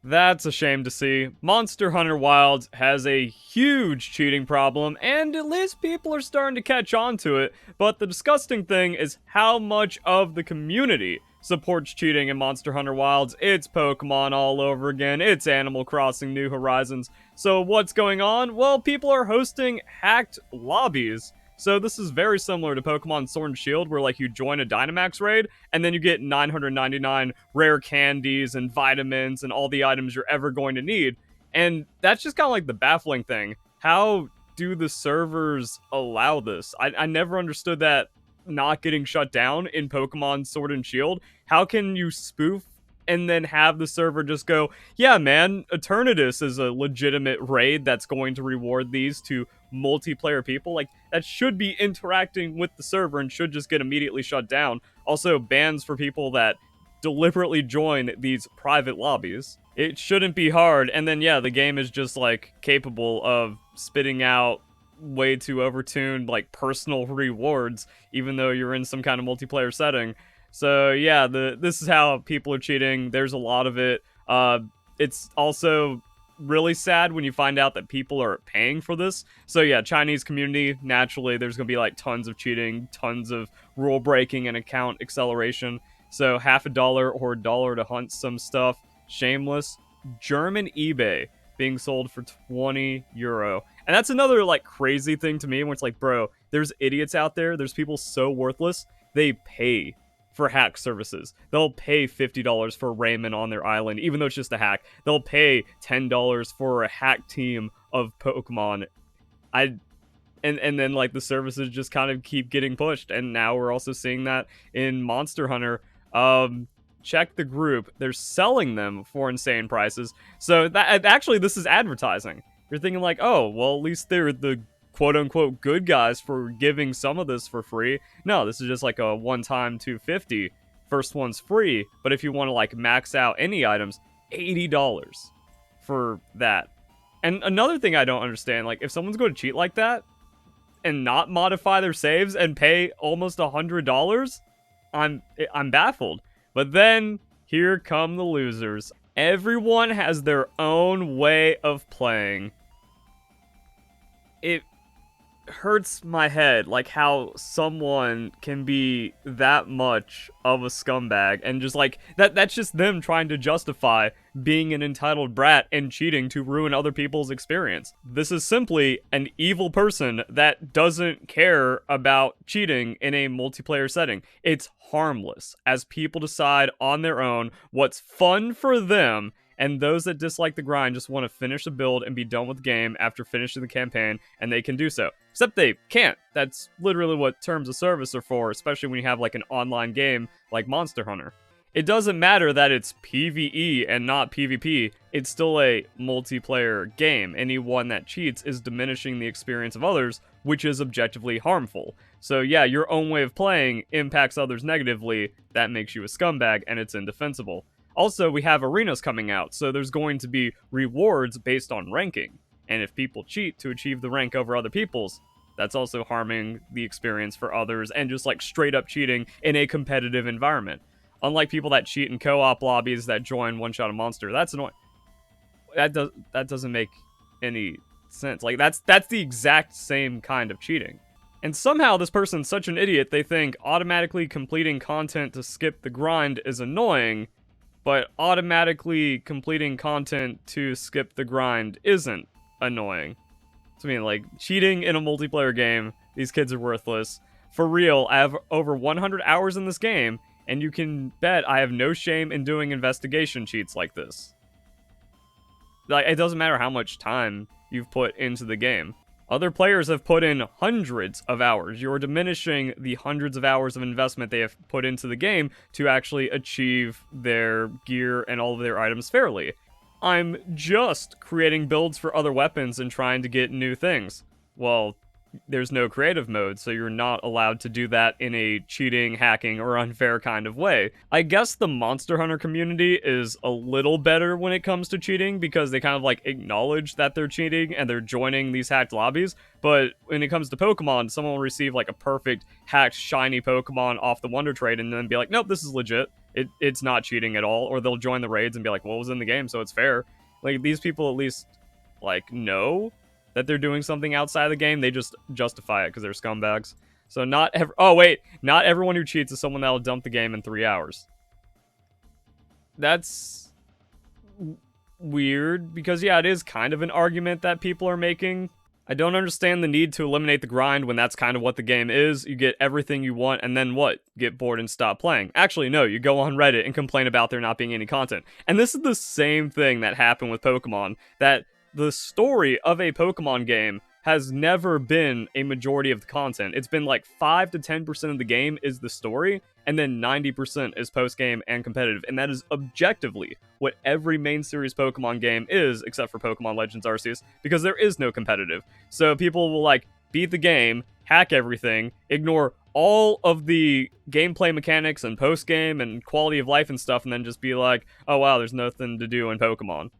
That's a shame to see. Monster Hunter Wilds has a huge cheating problem, and at least people are starting to catch on to it. But the disgusting thing is how much of the community supports cheating in Monster Hunter Wilds. It's Pokemon all over again, it's Animal Crossing New Horizons. So what's going on? Well, people are hosting hacked lobbies. So this is very similar to Pokemon Sword and Shield, where like you join a Dynamax raid, and then you get 999 rare candies and vitamins and all the items you're ever going to need. And that's just kind of like the baffling thing. How do the servers allow this? I never understood that not getting shut down in Pokemon Sword and Shield. How can you spoof and then have the server just go, yeah, man, Eternatus is a legitimate raid that's going to reward these to multiplayer people. Like, that should be interacting with the server and should just get immediately shut down. Also, bans for people that deliberately join these private lobbies. It shouldn't be hard. And then, yeah, the game is just, like, capable of spitting out way too overtuned, like, personal rewards, even though you're in some kind of multiplayer setting. So yeah, this is how people are cheating. There's a lot of it. It's also really sad when you find out that people are paying for this. So yeah, Chinese community, naturally, there's gonna be like tons of cheating, tons of rule breaking and account acceleration. So half a dollar or a dollar to hunt some stuff. Shameless. German eBay being sold for 20 euro. And that's another like crazy thing to me where it's like, bro, there's idiots out there. There's people so worthless. They pay for hack services. They'll pay $50 for Raymond on their island, even though it's just a hack. They'll pay $10 for a hack team of Pokemon. And then like the services just kind of keep getting pushed, and now we're also seeing that in Monster Hunter. Check the group. They're selling them for insane prices. So that actually this is advertising. You're thinking like, oh, well, at least they're the quote-unquote good guys for giving some of this for free. No, this is just like a one-time 250. First one's free, but if you want to like max out any items, $80 for that. And another thing I don't understand, like if someone's going to cheat like that and not modify their saves and pay almost $100, I'm baffled. But then here come the losers. Everyone has their own way of playing. It hurts my head like how someone can be that much of a scumbag and just like that's just them trying to justify being an entitled brat and cheating to ruin other people's experience. This is simply an evil person that doesn't care about cheating in a multiplayer setting. It's harmless as people decide on their own what's fun for them, and those that dislike the grind just want to finish the build and be done with the game after finishing the campaign, and they can do so. Except they can't. That's literally what terms of service are for, especially when you have like an online game like Monster Hunter. It doesn't matter that it's PvE and not PvP, it's still a multiplayer game. Anyone that cheats is diminishing the experience of others, which is objectively harmful. So yeah, your own way of playing impacts others negatively, that makes you a scumbag, and it's indefensible. Also, we have arenas coming out, so there's going to be rewards based on ranking. And if people cheat to achieve the rank over other people's, that's also harming the experience for others and just like straight up cheating in a competitive environment. Unlike people that cheat in co-op lobbies that join One Shot a Monster, that's annoying. That doesn't make any sense. Like that's the exact same kind of cheating. And somehow this person's such an idiot, they think automatically completing content to skip the grind is annoying, but automatically completing content to skip the grind isn't annoying. So I mean, like, cheating in a multiplayer game, these kids are worthless. For real, I have over 100 hours in this game, and you can bet I have no shame in doing investigation cheats like this. Like, it doesn't matter how much time you've put into the game. Other players have put in hundreds of hours. You're diminishing the hundreds of hours of investment they have put into the game to actually achieve their gear and all of their items fairly. I'm just creating builds for other weapons and trying to get new things. Well, there's no creative mode, so you're not allowed to do that in a cheating, hacking, or unfair kind of way. I guess the Monster Hunter community is a little better when it comes to cheating because they kind of like acknowledge that they're cheating and they're joining these hacked lobbies, but when it comes to Pokemon, someone will receive like a perfect hacked shiny Pokemon off the Wonder Trade and then be like, nope, this is legit. it's not cheating at all, or they'll join the raids and be like, well, it was in the game, so it's fair. Like, these people at least, like, know that they're doing something outside the game. They just justify it because they're scumbags. So not everyone who cheats is someone that'll dump the game in 3 hours. That's weird, because yeah, it is kind of an argument that people are making. I don't understand the need to eliminate the grind when that's kind of what the game is. You get everything you want, and then what? Get bored and stop playing. Actually, no, you go on Reddit and complain about there not being any content. And this is the same thing that happened with Pokemon, that the story of a Pokemon game has never been a majority of the content. It's been like 5 to 10% of the game is the story, and then 90% is post-game and competitive. And that is objectively what every main series Pokemon game is, except for Pokemon Legends Arceus, because there is no competitive. So people will, like, beat the game, hack everything, ignore all of the gameplay mechanics and post-game and quality of life and stuff, and then just be like, oh wow, there's nothing to do in Pokemon.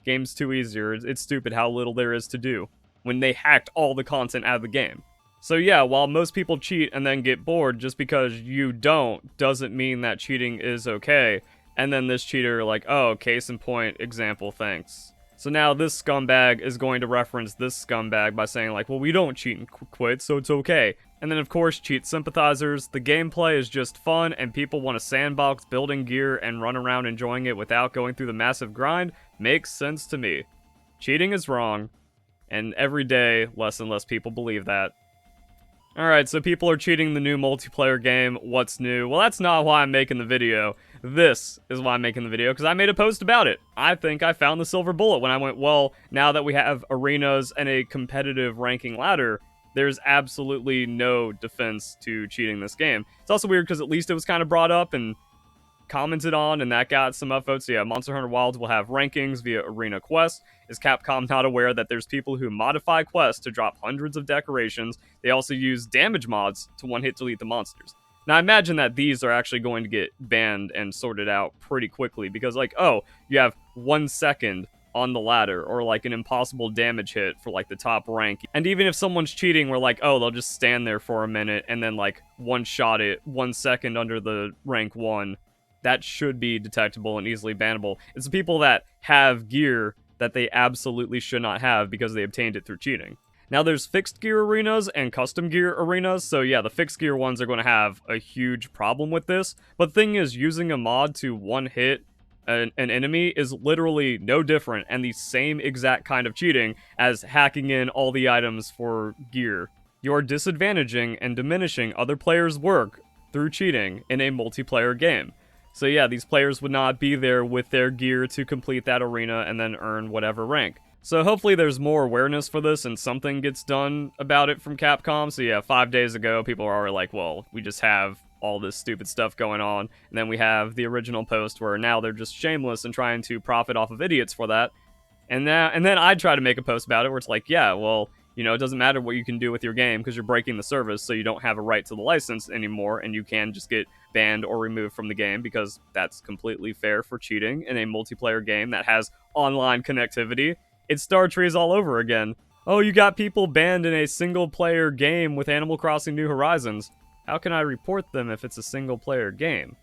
Game's too easy, or it's stupid how little there is to do, when they hacked all the content out of the game. So yeah, while most people cheat and then get bored, just because you don't doesn't mean that cheating is okay. And then this cheater, like, oh, case in point, example, thanks. So now this scumbag is going to reference this scumbag by saying, like, well, we don't cheat and quit, so it's okay. And then, of course, cheat sympathizers. The gameplay is just fun, and people want to sandbox building gear and run around enjoying it without going through the massive grind. Makes sense to me. Cheating is wrong, and every day, less and less people believe that. Alright, so people are cheating the new multiplayer game. What's new? Well, that's not why I'm making the video. This is why I'm making the video, because I made a post about it. I think I found the silver bullet when I went, well, now that we have arenas and a competitive ranking ladder, there's absolutely no defense to cheating this game. It's also weird because at least it was kind of brought up and commented on, and that got some upvotes. So yeah, Monster Hunter Wilds will have rankings via arena quests. Is Capcom not aware that there's people who modify quests to drop hundreds of decorations? They also use damage mods to one-hit delete the monsters. Now, I imagine that these are actually going to get banned and sorted out pretty quickly, because, like, oh, you have 1 second on the ladder, or like an impossible damage hit for like the top rank. And even if someone's cheating, we're like, oh, they'll just stand there for a minute and then like one-shot it 1 second under the rank 1. That should be detectable and easily bannable. It's the people that have gear that they absolutely should not have because they obtained it through cheating. Now, there's fixed gear arenas and custom gear arenas, so yeah, the fixed gear ones are going to have a huge problem with this. But the thing is, using a mod to one-hit an enemy is literally no different and the same exact kind of cheating as hacking in all the items for gear. You're disadvantaging and diminishing other players' work through cheating in a multiplayer game. So yeah, these players would not be there with their gear to complete that arena and then earn whatever rank. So hopefully there's more awareness for this and something gets done about it from Capcom. So yeah, 5 days ago, people were already like, well, we just have all this stupid stuff going on. And then we have the original post where now they're just shameless and trying to profit off of idiots for that. And then I try to make a post about it where it's like, yeah, well, you know, it doesn't matter what you can do with your game because you're breaking the service, so you don't have a right to the license anymore, and you can just get banned or removed from the game because that's completely fair for cheating in a multiplayer game that has online connectivity. It's Star Trees all over again. Oh, you got people banned in a single-player game with Animal Crossing New Horizons. How can I report them if it's a single-player game?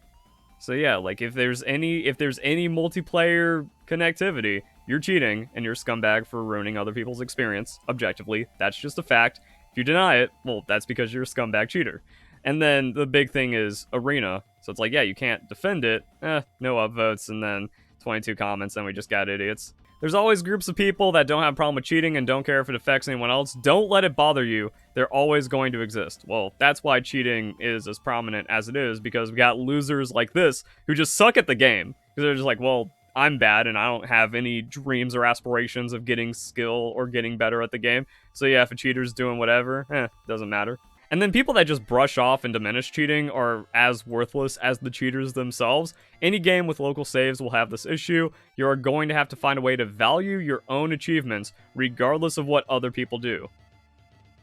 So yeah, like if there's any multiplayer connectivity, you're cheating and you're a scumbag for ruining other people's experience. Objectively, that's just a fact. If you deny it, well, that's because you're a scumbag cheater. And then the big thing is arena. So it's like, yeah, you can't defend it. No upvotes, and then 22 comments, and we just got idiots. There's always groups of people that don't have a problem with cheating and don't care if it affects anyone else. Don't let it bother you. They're always going to exist. Well, that's why cheating is as prominent as it is, because we got losers like this who just suck at the game. Because they're just like, well, I'm bad and I don't have any dreams or aspirations of getting skill or getting better at the game. So yeah, if a cheater's doing whatever, doesn't matter. And then people that just brush off and diminish cheating are as worthless as the cheaters themselves. Any game with local saves will have this issue. You are going to have to find a way to value your own achievements regardless of what other people do.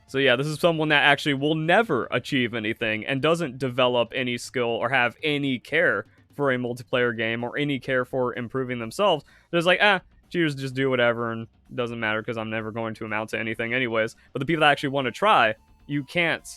So yeah, this is someone that actually will never achieve anything and doesn't develop any skill or have any care for a multiplayer game or any care for improving themselves. They're just like, cheaters just do whatever and it doesn't matter because I'm never going to amount to anything anyways. But the people that actually want to try, you can't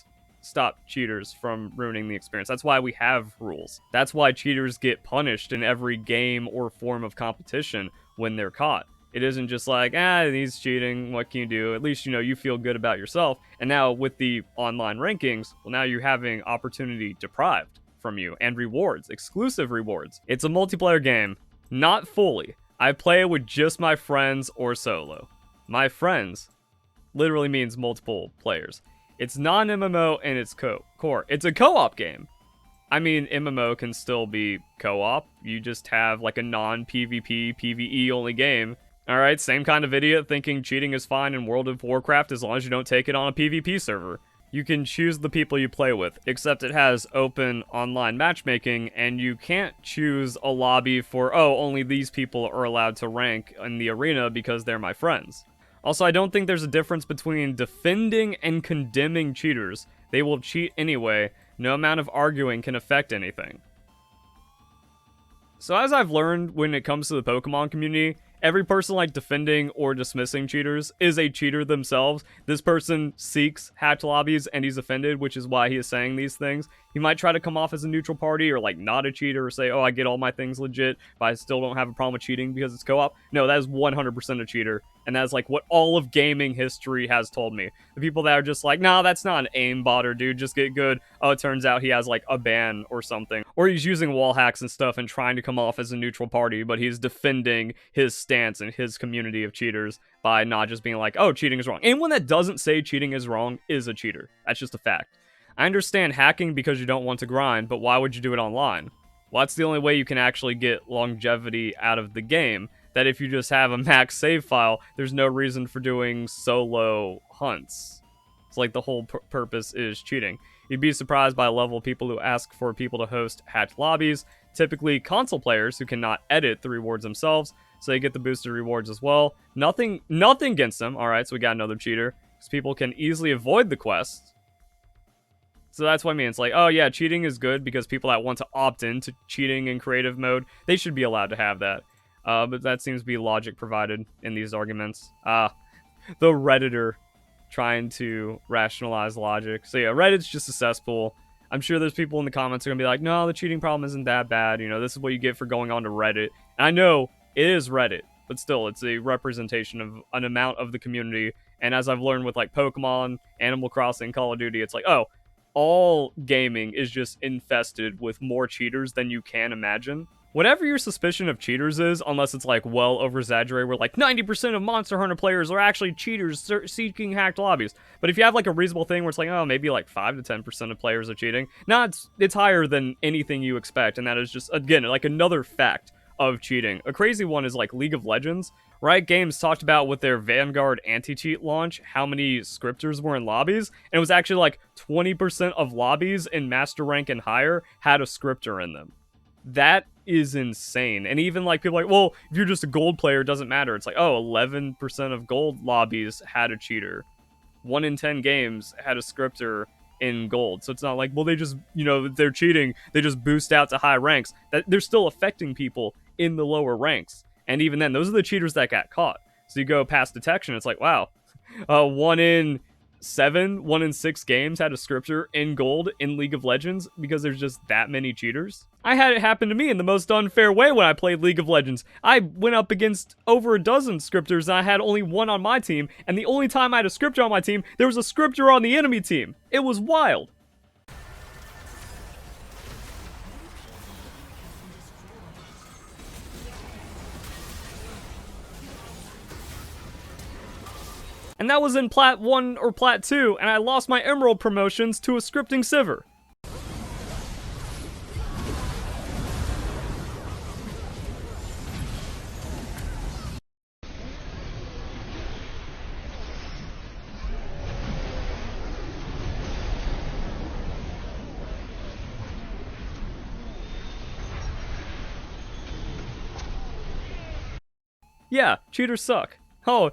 stop cheaters from ruining the experience. That's why we have rules. That's why cheaters get punished in every game or form of competition when they're caught. It isn't just like, he's cheating, what can you do? At least, you feel good about yourself. And now with the online rankings, well, now you're having opportunity deprived from you and rewards, exclusive rewards. It's a multiplayer game, not fully. I play it with just my friends or solo. My friends literally means multiple players. It's non-MMO and it's core. It's a co-op game. I mean, MMO can still be co-op. You just have like a non-PvP, PvE only game. Alright, same kind of idiot thinking cheating is fine in World of Warcraft as long as you don't take it on a PvP server. You can choose the people you play with, except it has open online matchmaking, and you can't choose a lobby for, only these people are allowed to rank in the arena because they're my friends. Also, I don't think there's a difference between defending and condemning cheaters. They will cheat anyway. No amount of arguing can affect anything. So as I've learned when it comes to the Pokemon community, every person like defending or dismissing cheaters is a cheater themselves. This person seeks hacked lobbies and he's offended, which is why he is saying these things. He might try to come off as a neutral party or like not a cheater or say, I get all my things legit, but I still don't have a problem with cheating because it's co-op. No, that is 100% a cheater. And that's like what all of gaming history has told me. The people that are just like, nah, that's not an aim botter, dude, just get good. Oh, it turns out he has like a ban or something. Or he's using wall hacks and stuff and trying to come off as a neutral party, but he's defending his stance and his community of cheaters by not just being like, cheating is wrong. Anyone that doesn't say cheating is wrong is a cheater. That's just a fact. I understand hacking because you don't want to grind, but why would you do it online? Well, that's the only way you can actually get longevity out of the game. That if you just have a max save file, there's no reason for doing solo hunts. It's like the whole purpose is cheating. You'd be surprised by the level of people who ask for people to host hacked lobbies, typically console players who cannot edit the rewards themselves, so they get the boosted rewards as well. Nothing against them, alright, so we got another cheater, because people can easily avoid the quest. So that's what I mean, it's like, cheating is good because people that want to opt into cheating in creative mode, they should be allowed to have that. But that seems to be logic provided in these arguments. The Redditor trying to rationalize logic. So yeah, Reddit's just a cesspool. I'm sure there's people in the comments who are going to be like, no, the cheating problem isn't that bad. This is what you get for going on to Reddit. And I know it is Reddit, but still, it's a representation of an amount of the community. And as I've learned with like Pokemon, Animal Crossing, Call of Duty, it's like, all gaming is just infested with more cheaters than you can imagine. Whatever your suspicion of cheaters is, unless it's like well over-exaggerated, where like 90% of Monster Hunter players are actually cheaters seeking hacked lobbies. But if you have like a reasonable thing where it's like, maybe like 5 to 10% of players are cheating, it's higher than anything you expect, and that is just, again, like another fact of cheating. A crazy one is like League of Legends. Riot Games talked about with their Vanguard anti-cheat launch how many scripters were in lobbies, and it was actually like 20% of lobbies in Master Rank and higher had a scripter in them. That is insane. And even like people are like, well, if you're just a gold player, it doesn't matter. It's like, 11% of gold lobbies had a cheater. 1 in 10 games had a scripter in gold. So it's not like, well, they just, they're cheating. They just boost out to high ranks. That they're still affecting people in the lower ranks. And even then, those are the cheaters that got caught. So you go past detection, it's like, wow, 1 in 7, 1 in 6 games had a scripter in gold in League of Legends because there's just that many cheaters. I had it happen to me in the most unfair way when I played League of Legends. I went up against over a dozen scripters and I had only 1 on my team, and the only time I had a scripter on my team, there was a scripter on the enemy team. It was wild. And that was in Plat 1 or Plat 2, and I lost my Emerald promotions to a scripting Sivir. Yeah, cheaters suck. Oh,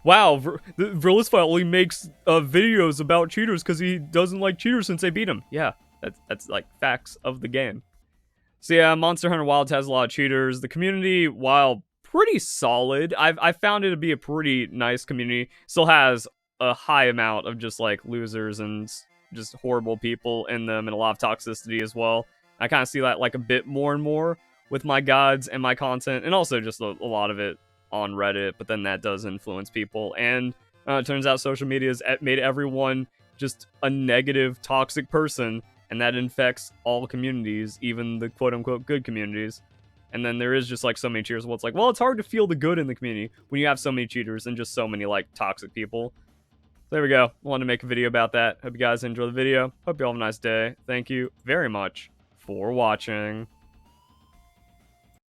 wow, Verlisfy only makes videos about cheaters because he doesn't like cheaters since they beat him. Yeah, that's like facts of the game. So yeah, Monster Hunter Wilds has a lot of cheaters. The community, while pretty solid, I found it to be a pretty nice community. Still has a high amount of just like losers and just horrible people in them and a lot of toxicity as well. I kind of see that like a bit more and more with my guides and my content, and also just a lot of it on Reddit, but then that does influence people. And it turns out social media has made everyone just a negative, toxic person, and that infects all communities, even the quote-unquote good communities. And then there is just like so many cheaters. Well, it's like, well, it's hard to feel the good in the community when you have so many cheaters and just so many like toxic people. There we go. I wanted to make a video about that. Hope you guys enjoy the video. Hope you all have a nice day. Thank you very much for watching.